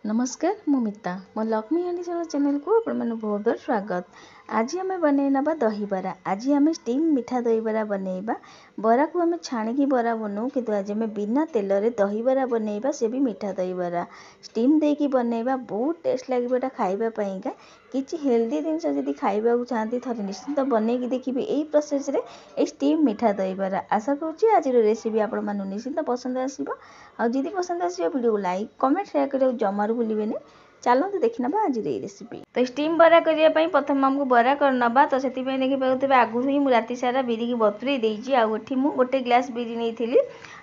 नमस्कार मु मिता मो लक्ष्मी हांडी चैनल को आपण बहुत बहुत स्वागत। आज आम बन ना दहीबरा। आज आम स्टीम मीठा दहीबरा बनइबा। बरा को आम छाणिकी बरा बनाऊ कि आज आम बिना तेल रे दहीबरा बनइबा, से भी मीठा दहीबरा स्टीम देकी बनइबा। बहुत टेस्ट लगे खाइबा पाइंका। किछि हेल्दी जिनस जदि खाइबा चाहती थे निश्चिंत बनईकी देखिए यही प्रोसेस रे स्टीम मीठा दहीबरा। आशा करुँची आज रेसिपी आपण मानू निश्चिंत पसंद आसीबो। आ जदि पसंद आसीबो वीडियो को लाइक कमेंट शेयर करियो जमारू भूलिबेनी। चलते देखना आज रेसिपी। तो स्टीम बरा करने प्रथम आमको बरा कर नबा। तो से देखी पाते आगु ही मुझे राति सारा बिरी की बतुरे देती। आठी मु गोटे ग्लास बिरी नहीं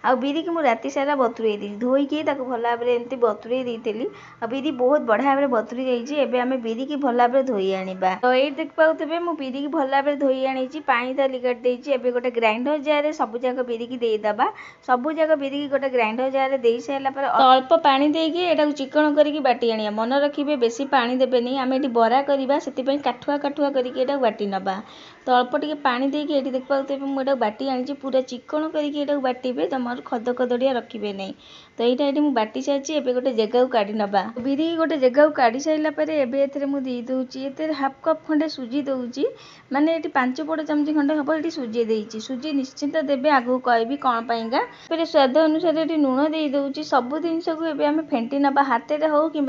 आ बिरी की मुझे राति सारा बतुरे दी धोईकी भल भाव में एमती बतुरे देती। आ बिरी बहुत बढ़िया भाव में बतुरी जाइए। आम बिरी की भल भाव में धोई आनिबा। तो ये देख पाते मुझे बिरी की भल भाव में धोई आनी पानी तो लिगट देती। गोटे ग्राइंडर जार सब जाक बिरी की देदबा। सब जाक बिरी की गोटे ग्राइंडर जार दे सारापर अल्प पानी देकी चिकन करके बाटी आनिया। मन रखिए बेसी पानी देबेनी। आम ये बरा करवा से काठुआ काठुआ करके बाटी नबा। तो अल्प टिके पानी देकी ये देख पाते मुझे बाटी आनी पूरा चिकन करके बाटे। जमार खद खदड़िया रखिए नहीं। तो यहाँ ये बाटी सारी एवं गोटे जगह काढ़ी नबा। बिरी गोटे जगह काढ़ी सारापर मुझे दूसरी हाफ कप खंडे सुजी दूसरी। माने ये 5 बड़ चमच खंडे हम ये सुजी देती। सुजी निश्चिंत देवे आगू कहबी कौन पाइंका। फिर स्वाद अनुसार ये लुण दे दूसरी। सब जिनस को आम फेंटी नबा हाथ में हो कि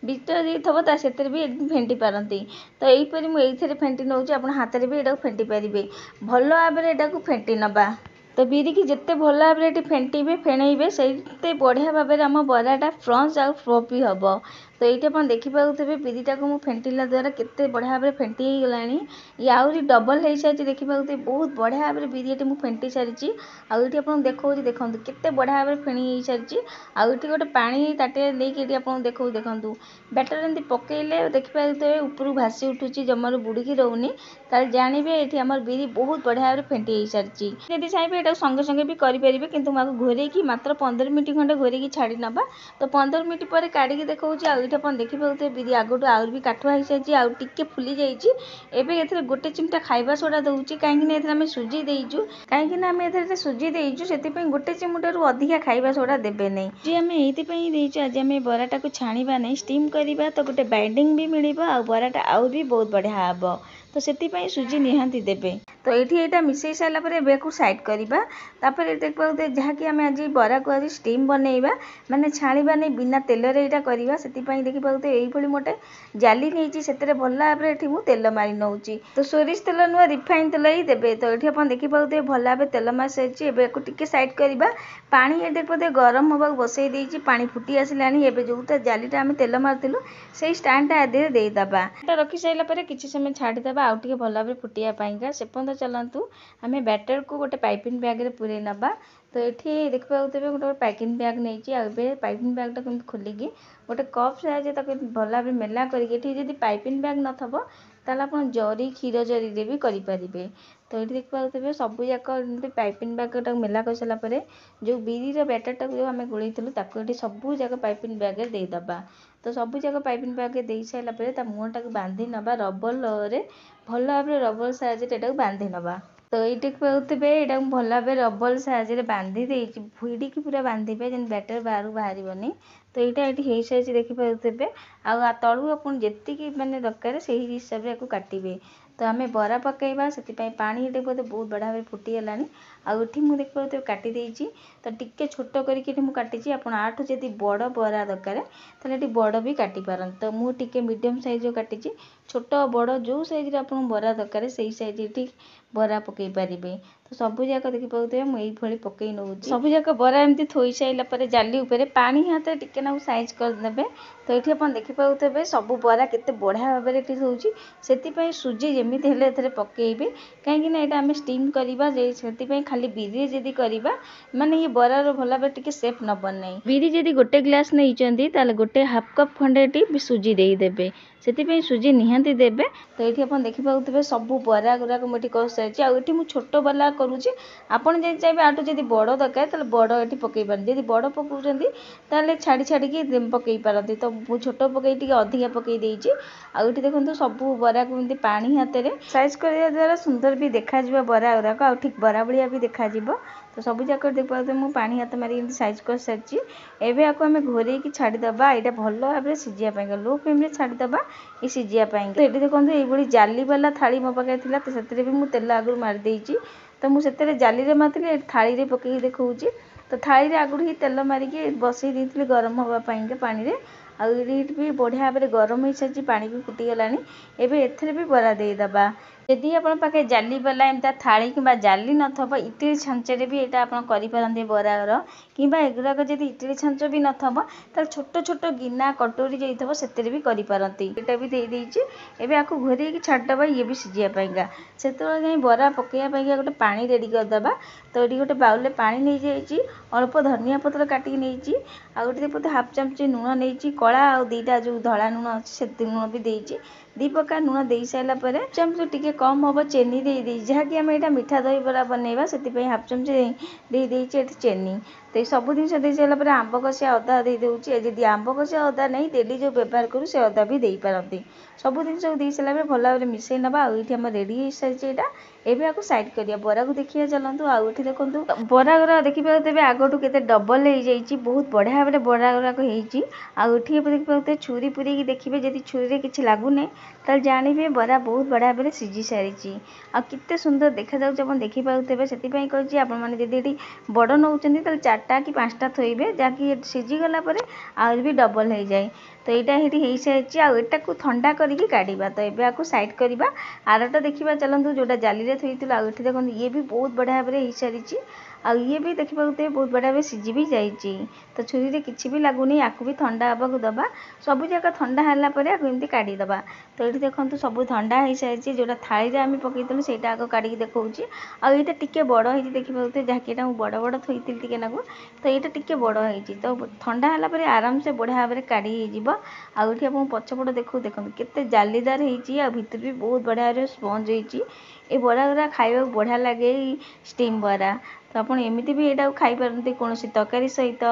बिटर थोड़ा से भी फेंटी पारती। तो यहीपर मुझे फेंटी नौ आप हाथ में भी यहाँ फेंटी पारे भल भाव में यहाँ फेंटी नबा। तो बिरी की जिते भल भाव में फेंटे फेणइबे से बढ़िया भाव में आम बराटा फ्रंच आउ फ्लफी हम। तो ये आप देखिए बिरीटा को मुझे फेंटिला द्वारा केते बढ़िया भाव में फेंटी हो गलानी। ये आहरी डबल हो सारी देखिए बहुत बढ़िया भाव में बिरी मुझे फेंटी सारी। आउटी आप देखो देखो केते बढ़िया भाव में फेणी हो सारी। आउटी गोटे पानी ताटे लेकिन आप देखो देखो बैटर एमती पकईले देखिए ऊपर भासी उठुची जमार बुड़ीकी रोनी। ताल जानवे ये आम बिरी बहुत बढ़िया भाव में फेंटी हो सारी। यदि चाहिए यहाँ संगे संगे भी करेंगे किंतु मुझे घोरेकी मात्र 15 मिनट खंडे घोरेकी छाड़ी नबा। तो 15 मिनट पर काढ़ी देखा देखिए बिरी आगुठ आउर भी काठुआ हो सारी आउ टिके फुली जाइए। गोटे चिमटा खाइबा सोडा दूसरी कहीं सुजी देचु कहीं आम ए सुजी देचु से गोटे चिमुटारू अधिका खाइबा सोडा देवे नहीं। जी आम ये आज आम बराटा को छाणा नहीं स्टीम करवा। तो गोटे बाइंडिंग भी मिल बराटा आउ भी बहुत बढ़िया हम। तो से सुजी निहांती देवे। तो ये मिसई सारापर को साइड करवा। तापर देख पाते जहाँकि आम आज बरा को आज स्टीम बनइबा माने छाणा नहीं बिना तेल रे यहाँ करवा। से देखी पाते ये मोटे जाली नहीं से भल भाव में मुझे तेल मारी नौ। तो सोरिष तेल नुआ रिफाइन तेल ही देवे। तो ये आप देखी पाते भल भाव तेल मारी सारी टिके साइड करवा। पानी ये देख पाते गरम होगा बसई देती पानी फुटी आसला। जो जालीटा आम तेल मारूँ से स्टाण्डटा आदि देदबा रखी सारापर किसी समय छाड़ीदबा आउ टे भल भाव में फुटियापाइंका। से पर्यंत चलतु आम बैटर को गोटे पाइपिंग बैग में पूरे नबा। तो ये देखिए पाते गोटे पैकिंग बैग नहीं पाइपिंग बैगटा कमी खोलिकी गोटे कप साइज भल भाव में मेला करके पाइपिंग बैग न थब ताला आप जरी क्षीर जरी भी करेंगे। तो ये देख पाते सब जाक पाइपिंग बैग मेला कर सारापर जो बिरी बैटरटा जो आम गोलू ये सब जाक पाइपिंग बैग देदबा। तो सब जाक पाइपिंग बैग दे सारापर मुहटा को बांधि नबा रबर भल भाव में रबर साइज बांधि नबा। तो ये पाते यहाँ भल भाव में रबर साइज बांधि भिड़िकी पूरा बांधे जब बैटर बाहर बाहर। तो यहाँ ये साइज देखिए आ तलू आप जी मैंने दरकार से हिसाब से काटे। तो आम बरा पकईवा से पानी ये बहुत बढ़िया भाव फुटीगला। आठी मुझे देख पाते काटी देती। तो टिके छोट करके काटी आप आठू जब बड़ बरा दरकार तो बड़ भी काटी पारन। तो मुझे मीडियम साइज काटी छोट बड़ जो साइज आप बरा दरकार से साइज बरा पकई पारे। तो सब जाक देखी पाते मुझे पकई नौ सब जाक बरा एमती थोई सारापर जाली उपर पानी हाथ टिके ना साइज करदे। तो ये आप देखी पाते सब बरा केते बढ़िया भाव में होची। से सुजी जमी पकईबे कहीं यहाँ आम स्टीम करवा से खाली बिरी जदि करवा माने ये बरार भल भाव टिके सेप न बन। बिरी जदि गोटे ग्लास नहीं ताले गोटे हाफ कप खंडे सुजी देदेवे से सुजी निहांती देवे। तो ये आप देखी पाते सब बरा गुराक मुझे कर सारी। आठी छोट वाला କରୁଛି। ଆପଣ ଯଦି ଚାହିଁବେ ଆଠୁ ଯଦି ବଡ଼ ଦରକାର ତାହେଲେ ବଡ଼ ଏଠି ପକାଇ ପାରନ୍ତି। ଯଦି ବଡ଼ ପକାଉଛନ୍ତି ତାହେଲେ ଛାଡ଼ିକି ପକାଇ ପାରନ୍ତି। ତ ମୁଁ ଛୋଟ ପକାଇ ଟିକେ ଅଧିକା ପକାଇ ଦେଇଛି। ଆଉ ଏଠି ଦେଖନ୍ତୁ ସବୁ ବରାକୁ ଏମିତି ପାଣି ହାତରେ ସାଇଜ୍ କରିବା ଦ୍ୱାରା ସୁନ୍ଦର ବି ଦେଖାଯିବ ବରା ଗୁଡ଼ାକ, ଆଉ ଠିକ୍ ବରା ଭଳିଆ ବି ଦେଖାଯିବ। ତ ସବୁ ଯାକ ଦେଖିପାରୁଥିବେ ମୁଁ ପାଣି ହାତ ମାରି ଏମିତି ସାଇଜ୍ କରିସାରିଛି। ଏବେ ଆକୁ ଆମେ ଘୋରେଇକି ଛାଡ଼ିଦେବା ଏଇଟା ଭଲ ଭାବରେ ସିଝିବା ପାଇଁକା। ଲୋ ଫ୍ଲେମ୍ରେ ଛାଡ଼ିଦେବା ଏ ସିଝିବା ପାଇଁ। ତ ଏଠି ଦେଖନ୍ତୁ ଏଇଭଳି ଜାଲିବାଲା ଥାଳି ମୋ ପାଖରେ ଥିଲା, ତ ସେଥିରେ ବି ମୁଁ ତେଲ ଆଗରୁ ମାରିଦେଇଛି। ତ ମୁଁ ସେଥିରେ ଜାଲିରେ ମାରିଥିଲି, ଏଠି ଥାଳିରେ ପକାଇକି ଦେଖାଉଛି। ତ ଥାଳିରେ ଆଗରୁ ହିଁ ତେଲ ମାରିକି ବସେଇ ଦେଇଥିଲି ଗରମ ହେବା ପାଇଁକା ପାଣିରେ। ଆଉ ଏଇଠି ବି ବଢ଼ିଆ ଭାବରେ ଗରମ ହେଇସାରିଛି, ପାଣି ବି ଫୁଟିଗଲାଣି। ଏବେ ଏଥିରେ ବି ବରା ଦେଇଦେବା। ଯଦି ଆପଣ ପାଖେ ଜାଲିବାଲା ଏମିତି ଥାଳି କିମ୍ବା ଜାଲି ନଥିବ, ଇଟିଲି ଛାଞ୍ଚରେ ବି ଏଇଟା ଆପଣ କରିପାରନ୍ତି ବରାର। କିମ୍ବା ଏଗୁଡ଼ାକ ଯଦି ଇଟିଲି ଛାଞ୍ଚ ବି ନଥିବ ତାହେଲେ ଛୋଟ ଛୋଟ ଗିନା କଟୋରି ଯାଇଥିବ ସେଥିରେ ବି କରିପାରନ୍ତି। ଏଇଟା ବି ଦେଇଦେଇଛି। ଏବେ ଆକୁ ଘୋରେଇକି ଛାଡ଼ିଦେବା ଇଏ ବି ସିଝିବା ପାଇଁକା। ସେତେବେଳେ ଯାଇ ବରା ପକାଇବା ପାଇଁକା ଗୋଟେ ପାଣି ରେଡ଼ି କରିଦେବା। ତ ଏଠି ଗୋଟେ ବାଉଲରେ ପାଣି ନେଇଯାଇଛି, ଅଳ୍ପ ଧନିଆ ପତ୍ର କାଟିକି ନେଇଛି, ଆଉ ଗୋଟେ ଦେଖନ୍ତୁ ହାଫ୍ ଚାମଚ ଲୁଣ ନେଇଛି, କଳା ଆଉ ଦୁଇଟା ଯେଉଁ ଧଳା ଲୁଣ ଅଛି ସେତିକି ଲୁଣ ବି ଦେଇଛି। ଦୁଇ ପ୍ରକାର ଲୁଣ ଦେଇ ସାରିଲା ପରେ ଚାମଚ ଟିକେ କମ୍ ହେବ ଚିନି ଦେଇଦେଇଛି, ଯାହାକି ଆମେ ଏଇଟା ମିଠା ଦହି ବରା ବନେଇବା ସେଥିପାଇଁ ହାଫ୍ ଚାମଚ ଦେଇଦେଇଛି ଏଠି ଚିନି। ତ ଏଇ ସବୁ ଜିନିଷ ଦେଇ ସାରିଲା ପରେ ଆମ୍ବ କଷିଆ ଅଦା ଦେଇଦେଉଛି। ଯଦି ଆମ୍ବ କଷିଆ ଅଦା ନାହିଁ ଡେଲି ଯେଉଁ ବ୍ୟବହାର କରୁ ସେ ଅଦା ବି ଦେଇପାରନ୍ତି। ସବୁ ଜିନିଷକୁ ଦେଇ ସାରିଲା ପରେ ଭଲ ଭାବରେ ମିଶାଇ ନେବା। ଆଉ ଏଇଠି ଆମର ରେଡ଼ି ହେଇସାରିଛି ଏଇଟା। ଏବେ ଆକୁ ସାଇଡ଼୍ କରିବା। ବରାକୁ ଦେଖିବା ଚାଲନ୍ତୁ। ଆଉ ଏଠି ଦେଖନ୍ତୁ ବରା ଗୁରା ଦେଖିପାରୁଥିବେ ଆଗଠୁ କେତେ ଡବଲ୍ ହେଇଯାଇଛି, ବହୁତ ବଢ଼ିଆ ଭାବରେ ବରା ଗୁରାକ ହେଇଛି। ଆଉ ଏଠି ଦେଖିପାରୁଥିବେ ଛୁରୀ ପୁରେଇକି ଦେଖିବେ, ଯଦି ଛୁରୀରେ କିଛି ଲାଗୁନି ତାହେଲେ ଜାଣିବେ ବରା ବହୁତ ବଢ଼ିଆ ଭାବରେ ସିଝି ସାରିଛି। ଆଉ କେତେ ସୁନ୍ଦର ଦେଖାଯାଉଛି ଆପଣ ଦେଖିପାରୁଥିବେ। ସେଥିପାଇଁ କହିଛି ଆପଣମାନେ ଯଦି ଏଠି ବଡ଼ ନେଉଛନ୍ତି ତାହେଲେ 4ଟା କି 5ଟା ଥୋଇବେ, ଯାହାକି ସିଝିଗଲା ପରେ ଆହୁରି ବି ଡବଲ୍ ହେଇଯାଏ। ତ ଏଇଟା ଏଠି ହେଇସାରିଛି। ଆଉ ଏଟାକୁ ଥଣ୍ଡା କରିକି କାଢ଼ିବା। ତ ଏବେ ଆକୁ ସାଇଡ଼୍ କରିବା। ଆରଟା ଦେଖିବା ଚାଲନ୍ତୁ, ଯେଉଁଟା ଜାଲିରେ ଥୋଇଥିଲୁ। ଆଉ ଏଠି ଦେଖନ୍ତୁ ଇଏ ବି ବହୁତ ବଢ଼ିଆ ଭାବରେ ହେଇସାରିଛି। ଆଉ ଇଏ ବି ଦେଖିପାରୁଥିବେ ବହୁତ ବଢ଼ିଆ ଭାବରେ ସିଝି ବି ଯାଇଛି। ତ ଛୁରୀରେ କିଛି ବି ଲାଗୁନି, ଆକୁ ବି ଥଣ୍ଡା ହେବାକୁ ଦେବା। ସବୁ ଯାକ ଥଣ୍ଡା ହେଲା ପରେ ଆକୁ ଏମିତି କାଢ଼ିଦେବା। ତ ଏଠି ଦେଖନ୍ତୁ ସବୁ ଥଣ୍ଡା ହେଇସାରିଛି, ଯେଉଁଟା ଥାଳିରେ ଆମେ ପକାଇଥିଲୁ ସେଇଟା ଆଗ କାଢ଼ିକି ଦେଖାଉଛି। ଆଉ ଏଇଟା ଟିକେ ବଡ଼ ହେଇଛି ଦେଖିପାରୁଥିବେ, ଯାହାକି ଏଇଟା ମୁଁ ବଡ଼ ବଡ଼ ଥୋଇଥିଲି ଟିକେ ନାକୁ, ତ ଏଇଟା ଟିକେ ବଡ଼ ହେଇଛି। ତ ଥଣ୍ଡା ହେଲା ପରେ ଆରାମସେ ବଢ଼ିଆ ଭାବରେ କାଢ଼ି ହେଇଯିବ। ଆଉ ଏଠି ଆପଣ ପଛପଟ ଦେଖନ୍ତୁ କେତେ ଜାଲିଦାର ହେଇଛି, ଆଉ ଭିତରେ ବି ବହୁତ ବଢ଼ିଆ ଭାବରେ ସ୍ପଞ୍ଜ ହେଇଛି। ଏ ବରା ଗୁରା ଖାଇବାକୁ ବଢ଼ିଆ ଲାଗେ, ଏଇ ଷ୍ଟିମ୍ ବରା। ତ ଆପଣ ଏମିତି ବି ଏଇଟାକୁ ଖାଇପାରନ୍ତି କୌଣସି ତରକାରୀ ସହିତ,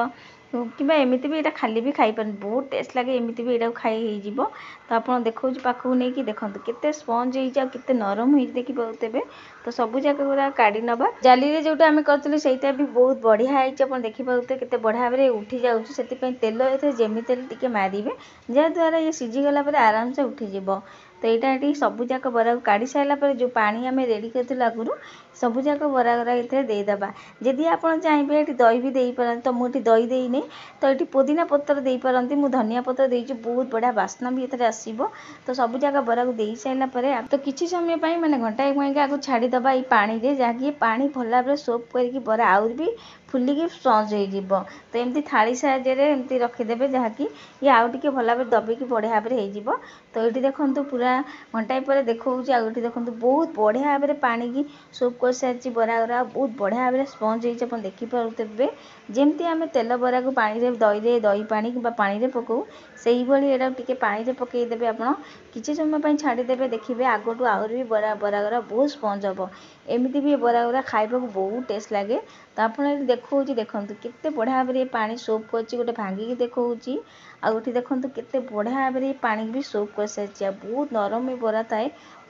କିମ୍ବା ଏମିତି ବି ଏଇଟା ଖାଲି ବି ଖାଇପାରନ୍ତି, ବହୁତ ଟେଷ୍ଟ ଲାଗେ। ଏମିତି ବି ଏଇଟାକୁ ଖାଇ ହେଇଯିବ। ତ ଆପଣ ଦେଖାଉଛି ପାଖକୁ ନେଇକି ଦେଖନ୍ତୁ କେତେ ସ୍ପଞ୍ଜ ହେଇଛି, ଆଉ କେତେ ନରମ ହେଇଛି ଦେଖିପାରୁଥିବେ। ତ ସବୁ ଯାକ ଗୁରା କାଢ଼ି ନେବା। ଜାଲିରେ ଯେଉଁଟା ଆମେ କରିଥିଲୁ ସେଇଟା ବି ବହୁତ ବଢ଼ିଆ ହେଇଛି। ଆପଣ ଦେଖିପାରୁଥିବେ କେତେ ବଢ଼ିଆ ଭାବରେ ଉଠି ଯାଉଛି। ସେଥିପାଇଁ ତେଲ ଏଥିରେ ଯେମିତି ହେଲେ ଟିକେ ମାରିବେ, ଯାହାଦ୍ୱାରା ଇଏ ସିଝିଗଲା ପରେ ଆରାମସେ ଉଠିଯିବ। ତ ଏଇଟା ଏଠି ସବୁ ଯାକ ବରାକୁ କାଢ଼ି ସାରିଲା ପରେ ଯେଉଁ ପାଣି ଆମେ ରେଡ଼ି କରିଥିଲୁ ଆଗରୁ ସବୁ ଯାକ ବରା ଗୁରା ଏଥିରେ ଦେଇଦେବା। ଯଦି ଆପଣ ଚାହିଁବେ ଏଠି ଦହି ବି ଦେଇପାରନ୍ତି, ତ ମୁଁ ଏଠି ଦହି ଦେଇନି। ତ ଏଠି ପୋଦିନା ପତ୍ର ଦେଇପାରନ୍ତି, ମୁଁ ଧନିଆ ପତ୍ର ଦେଇଛି, ବହୁତ ବଢ଼ିଆ ବାସ୍ନା ବି ଏଥିରେ ଆସିବ। ତ ସବୁ ଯାକ ବରାକୁ ଦେଇ ସାରିଲା ପରେ ତ କିଛି ସମୟ ପାଇଁ ମାନେ ଘଣ୍ଟାଏ ପାଇଁକା ଆକୁ ଛାଡ଼ିଦେବା ଏଇ ପାଣିରେ, ଯାହାକି ପାଣି ଭଲ ଭାବରେ ସୋପ୍ କରିକି ବରା ଆହୁରି ବି ଫୁଲିକି ସ୍ପଞ୍ଜ ହେଇଯିବ। ତ ଏମିତି ଥାଳି ସାହାଯ୍ୟରେ ଏମିତି ରଖିଦେବେ, ଯାହାକି ଇଏ ଆଉ ଟିକେ ଭଲ ଭାବରେ ଦବିକି ବଢ଼ିଆ ଭାବରେ ହେଇଯିବ। ତ ଏଇଠି ଦେଖନ୍ତୁ ପୁରା ଘଣ୍ଟାଏ ପରେ ଦେଖାଉଛି। ଆଉ ଏଠି ଦେଖନ୍ତୁ ବହୁତ ବଢ଼ିଆ ଭାବରେ ପାଣିକି ସୁପ୍ କରିସାରିଛି ବରା ଗୁରା, ବହୁତ ବଢ଼ିଆ ଭାବରେ ସ୍ପଞ୍ଜ ହେଇଛି। ଆପଣ ଦେଖିପାରୁଥିବେ ଯେମିତି ଆମେ ତେଲ ବରାକୁ ପାଣିରେ ଦହି ପାଣି କିମ୍ବା ପାଣିରେ ପକାଉ, ସେଇଭଳି ଏଇଟାକୁ ଟିକେ ପାଣିରେ ପକାଇଦେବେ ଆପଣ। କିଛି ସମୟ ପାଇଁ ଛାଡ଼ିଦେବେ, ଦେଖିବେ ଆଗଠୁ ଆହୁରି ବି ବରା ଗୁରା ବହୁତ ସ୍ପଞ୍ଜ ହେବ। ଏମିତି ବି ଏ ବରା ଗୁରା ଖାଇବାକୁ ବହୁତ ଟେଷ୍ଟ ଲାଗେ। ତ ଆପଣ ଏଠି ଦେଖାଉଛି, ଦେଖନ୍ତୁ କେତେ ବଢ଼ିଆ ଭାବରେ ପାଣି ସୁପ୍ କରିଛି, ଗୋଟେ ଭାଙ୍ଗିକି ଦେଖାଉଛି। ଆଉ ଏଠି ଦେଖନ୍ତୁ କେତେ ବଢ଼ିଆ ଭାବରେ ପାଣିକି ବି ସୁପ୍ କରିସାରିଛି। ଆଉ ବହୁତ ନରମ ବି ବରା ଥାଏ,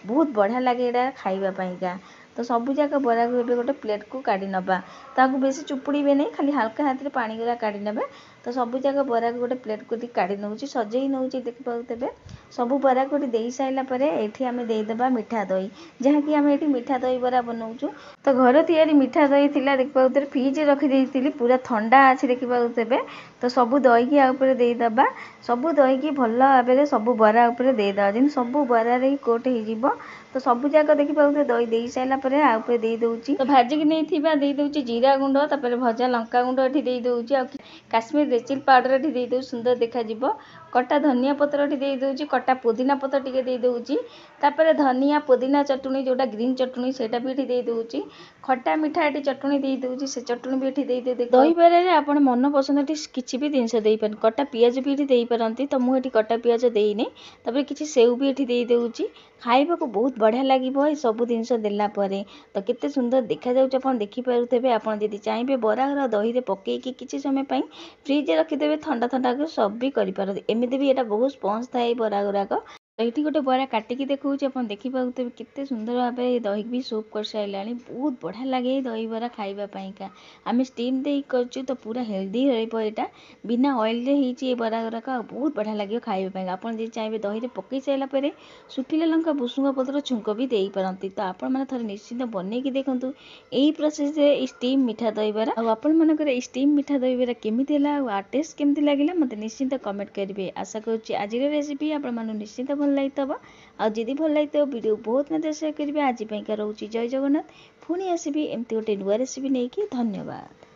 ବହୁତ ବଢ଼ିଆ ଲାଗେ ଏଇଟା ଖାଇବା ପାଇଁକା। ତ ସବୁ ଯାକ ବରାକୁ ଏବେ ଗୋଟେ ପ୍ଲେଟ୍କୁ କାଢ଼ି ନେବା। ତାକୁ ବେଶୀ ଚୁପୁଡ଼ିବେ ନାହିଁ, ଖାଲି ହାଲକା ହାତରେ ପାଣି ଗୁରା କାଢ଼ି ନେବେ। ତ ସବୁ ଯାକ ବରାକୁ ଗୋଟେ ପ୍ଲେଟ୍କୁ ଟିକେ କାଢ଼ି ନେଉଛି, ସଜେଇ ନେଉଛି ଦେଖିପାରୁଥିବେ। ସବୁ ବରାକୁ ଏଠି ଦେଇ ସାରିଲା ପରେ ଏଠି ଆମେ ଦେଇଦେବା ମିଠା ଦହି, ଯାହାକି ଆମେ ଏଠି ମିଠା ଦହି ବରା ବନାଉଛୁ। ତ ଘର ତିଆରି ମିଠା ଦହି ଥିଲା ଦେଖିପାରୁଥିବେ, ଫ୍ରିଜରେ ରଖିଦେଇଥିଲି, ପୁରା ଥଣ୍ଡା ଅଛି ଦେଖିପାରୁଥିବେ। ତ ସବୁ ଦହିକି ଆ ଉପରେ ଦେଇଦେବା। ସବୁ ଦହିକି ଭଲ ଭାବରେ ସବୁ ବରା ଉପରେ ଦେଇଦେବା, ଯେମିତି ସବୁ ବରାରେ ହିଁ କୋଟ୍ ହେଇଯିବ। ତ ସବୁ ଯାକ ଦେଖିପାରୁଥିବେ ଦହି ଦେଇ ସାରିଲା ପରେ ଆ ଉପରେ ଦେଇଦେଉଛି। ତ ଭାଜିକି ନେଇଥିବା ଦେଇଦେଉଛି ଜିରା ଗୁଣ୍ଡ, ତାପରେ ଭଜା ଲଙ୍କା ଗୁଣ୍ଡ ଏଠି ଦେଇଦେଉଛି, ଆଉ କାଶ୍ମୀର रेचिल पाउडर एठी दे दउ सुंदर देखा जिवो कटा धनिया पत्र एठी दे दउची कटा पुदीना पत्र टिके दे दउची तापर धनिया पुदीना चटनी जोटा ग्रीन चटनी सेटा भी एठी दे दउची खट्टा मिठा एठी चटनी दे दउची से चटनी भी एठी दे दे दही बरा रे आपण मन पसंद एठी किछि भी जिंस देई पारन कटा पियाज भी एठी देई पारंती तो मु एठी कटा पियाज देइने तापर किछि सेव भी एठी दे दउची खाइबा को बहुत बढ़िया लागिवो ए सब जिंस देला परे तो केते सुंदर देखा जाउछ आपण देखि पारुथबे आपण जदि चाहिबे बरा रो दही रे पकेई कि किछि समय पई फ्रिज रे रखि देबे ठंडा ठंडा को सब भी करि पारत एमिति भी एटा बहुत स्पंज थाए बरा गुराक एठी गोटे बरा काटिकी देखौछि आपण देखि पाउथबे केते सुंदर भाबे दही भी सूप कर साइलानी बहुत बढ़िया लागे दही बरा खाइबा पई का आमे स्टीम देई करछु तो पूरा हेल्दी रहइबो एटा बिना ऑयल रे हिची ए बरा गुराक बहुत बढ़िया लागियो खाइबा पई आपण जे चाहिबे दही रे पकेई साइला परे सुखिला लंका भुसुंगा पत्र छुंक भी देई पारंती तो आपण माने थरे निश्चित बनै कि देखंतु एही प्रोसेस रे स्टीम मिठा दही बरा आ आपण माने करे स्टीम मिठा दही बरा केमिति हला आ टेस्ट केमिति लागिला मते निश्चित कमेंट करबे आशा करछि आज रे रेसिपी आपण मानु निश्चित भल लागितबा आ जदि भल लागितो वीडियो बहुत मते शेयर करबे आज पई का रहउछि जय जगन्नाथ पुणी आसीबी एमती गोटे नुआ रेसिपी नेकी धन्यवाद।